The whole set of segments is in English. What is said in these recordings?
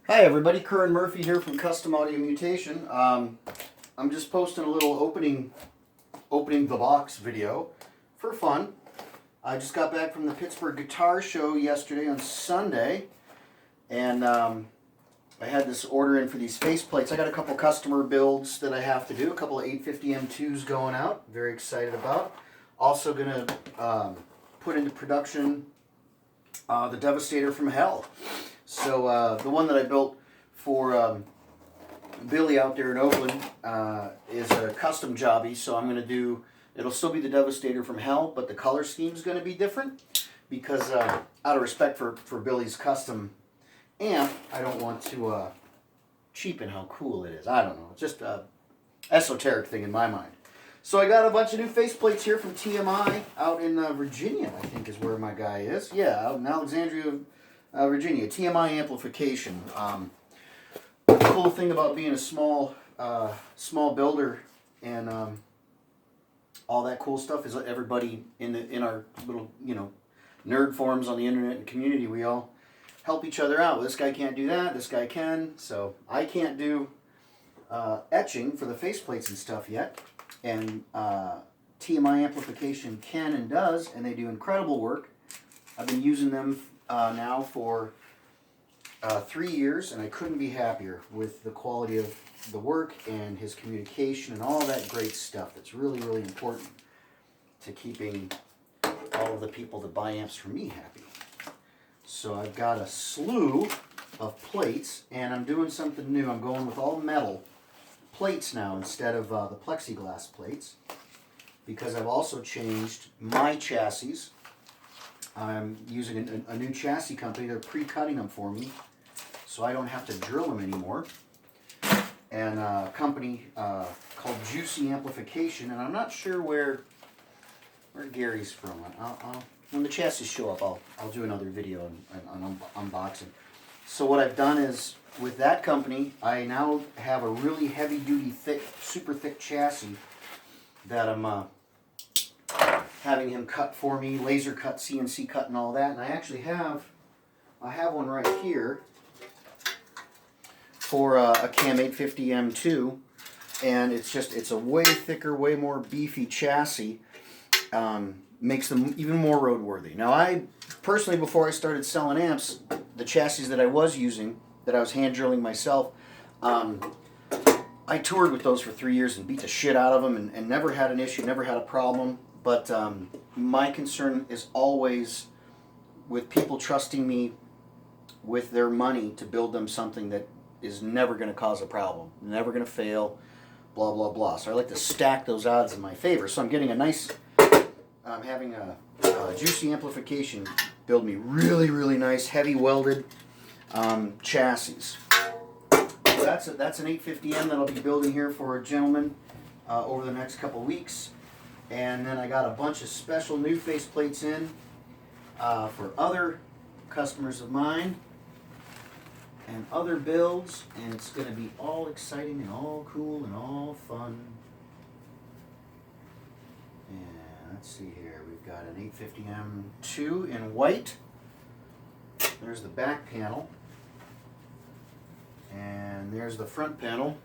Hi everybody, Curran Murphy here from Custom Audio Mutation. I'm just posting a little opening the box video for fun. I just got back from the Pittsburgh Guitar Show yesterday on Sunday, and I had this order in for these faceplates. I got a couple customer builds that I have to do, a couple of 850 M2s going out. Very excited about. Also going to put into production the Devastator from Hell. So the one that I built for Billy out there in Oakland is a custom jobby, so I'm going to do, it'll still be the Devastator from Hell, but the color scheme is going to be different because out of respect for Billy's custom amp, I don't want to cheapen how cool it is. I don't know, it's just an esoteric thing in my mind. So I got a bunch of new faceplates here from TMI out in Virginia, I think is where my guy is. Yeah, out in Alexandria, Virginia. TMI amplification. The cool thing about being a small builder and all that cool stuff is that everybody in our little nerd forums on the internet and community, we all help each other out. This guy can't do that. This guy can. So I can't do etching for the faceplates and stuff yet. And TMI amplification can and does, and they do incredible work. I've been using them now for 3 years, and I couldn't be happier with the quality of the work and his communication and all that great stuff that's really, really important to keeping all of the people that buy amps from me happy. So I've got a slew of plates, and I'm doing something new. I'm going with all metal plates now instead of the plexiglass plates, because I've also changed my chassis. I'm using a new chassis company. They're pre-cutting them for me, so I don't have to drill them anymore. And a company called Juicy Amplification, and I'm not sure where Gary's from. When the chassis show up, I'll do another video on unboxing. So what I've done is, with that company, I now have a really heavy-duty, thick, super thick chassis that I'm having him cut for me, laser cut, CNC cut, and all that. And I actually have one right here for a Cam 850 M2, and it's a way thicker, way more beefy chassis. Makes them even more roadworthy. Now, I personally, before I started selling amps, the chassis that I was using, that I was hand drilling myself, I toured with those for 3 years and beat the shit out of them and never had an issue, never had a problem. But my concern is always with people trusting me with their money to build them something that is never going to cause a problem, never going to fail, blah, blah, blah. So I like to stack those odds in my favor. So I'm getting a nice, I'm having a Juicy Amplification build me really, really nice, heavy welded chassis. So that's an 850M that I'll be building here for a gentleman over the next couple weeks. And then I got a bunch of special new faceplates in for other customers of mine and other builds, and it's going to be all exciting and all cool and all fun. And let's see here, we've got an 850M2 in white. There's the back panel, and there's the front panel.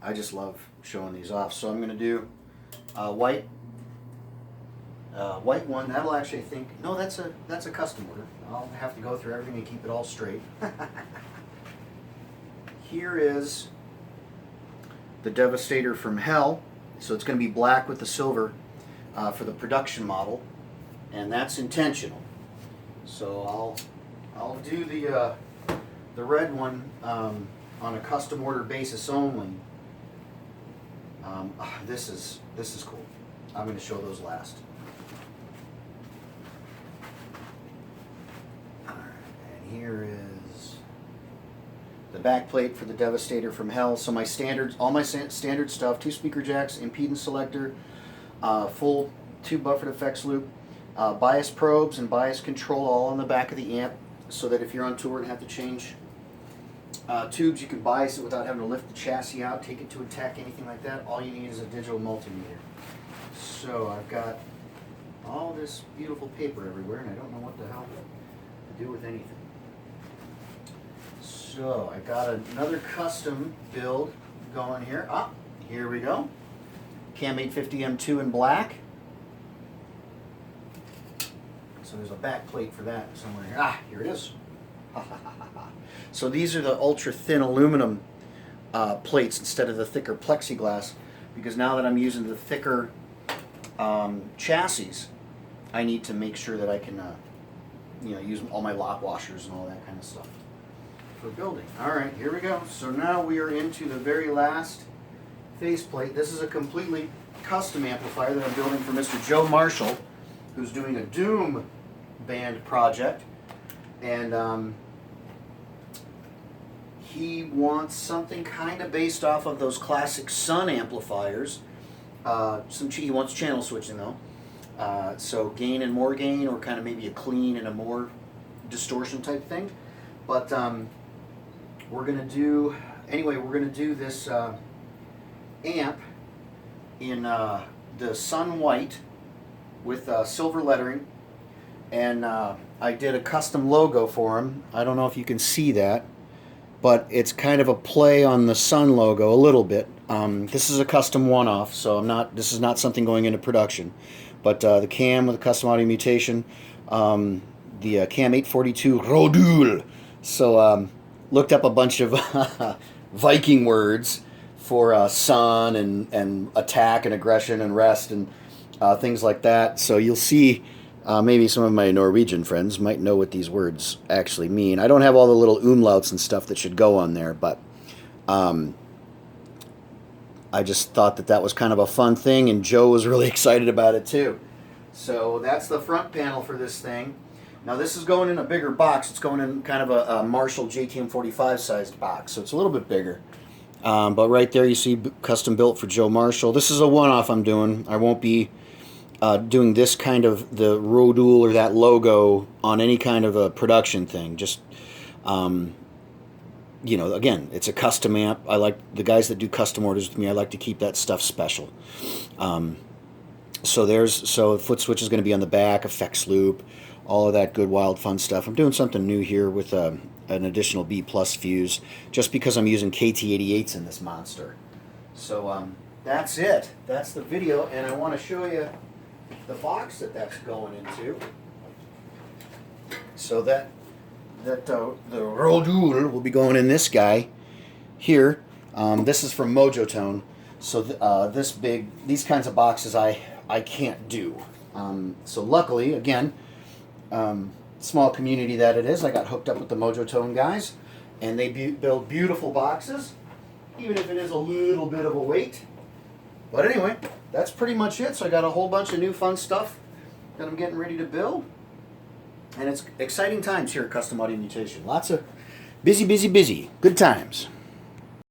I just love showing these off, so I'm going to do white one. That'll actually, I think, no, that's a custom order. I'll have to go through everything and keep it all straight. Here is the Devastator from Hell. So it's going to be black with the silver for the production model, and that's intentional. So I'll do the red one on a custom order basis only. This is cool. I'm going to show those last. All right, and here is the back plate for the Devastator from Hell. So my standards, all my standard stuff: 2 speaker jacks, impedance selector, full 2 buffered effects loop, bias probes and bias control all on the back of the amp, so that if you're on tour and have to change tubes, you can bias it without having to lift the chassis out, take it to a tech, anything like that. All you need is a digital multimeter. So I've got all this beautiful paper everywhere, and I don't know what the hell to do with anything. So So I got another custom build going here. Ah, here we go. Cam 850 M2 in black. So there's a back plate for that somewhere here. Ah, here it is. So these are the ultra thin aluminum plates instead of the thicker plexiglass, because now that I'm using the thicker chassis, I need to make sure that I can use all my lock washers and all that kind of stuff for building. All right, here we go. So now we are into the very last faceplate. This is a completely custom amplifier that I'm building for Mr. Joe Marshall, who's doing a Doom band project, and he wants something kind of based off of those classic Sun amplifiers. He wants channel switching though, so gain and more gain, or kind of maybe a clean and a more distortion type thing. But we're gonna do this amp in the Sun White with silver lettering, and I did a custom logo for him. I don't know if you can see that, but it's kind of a play on the Sun logo a little bit. This is a custom one-off, so this is not something going into production. But the cam with a custom audio mutation, the cam 842 Rodul. So looked up a bunch of Viking words for sun and attack and aggression and rest and things like that. So you'll see. Maybe some of my Norwegian friends might know what these words actually mean. I don't have all the little umlauts and stuff that should go on there, but I just thought that was kind of a fun thing, and Joe was really excited about it too. So that's the front panel for this thing. Now this is going in a bigger box. It's going in kind of a Marshall JTM45 sized box, so it's a little bit bigger. But right there you see custom built for Joe Marshall. This is a one-off I'm doing. I won't be doing this kind of the Rodul or that logo on any kind of a production thing. Just again, it's a custom amp. I like the guys that do custom orders with me. I like to keep that stuff special. So foot switch is going to be on the back, effects loop, all of that good wild fun stuff. I'm doing something new here with an additional B plus fuse, just because I'm using KT88s in this monster. So that's it. That's the video, and I want to show you the box that's going into. So the Rodul will be going in this guy here. This is from Mutation. So these kinds of boxes I can't do. So luckily, again, small community that it is, I got hooked up with the Mutation guys, and they build beautiful boxes, even if it is a little bit of a weight. But anyway, that's pretty much it. So I got a whole bunch of new fun stuff that I'm getting ready to build. And it's exciting times here at Custom Audio Mutation. Lots of busy. Good times.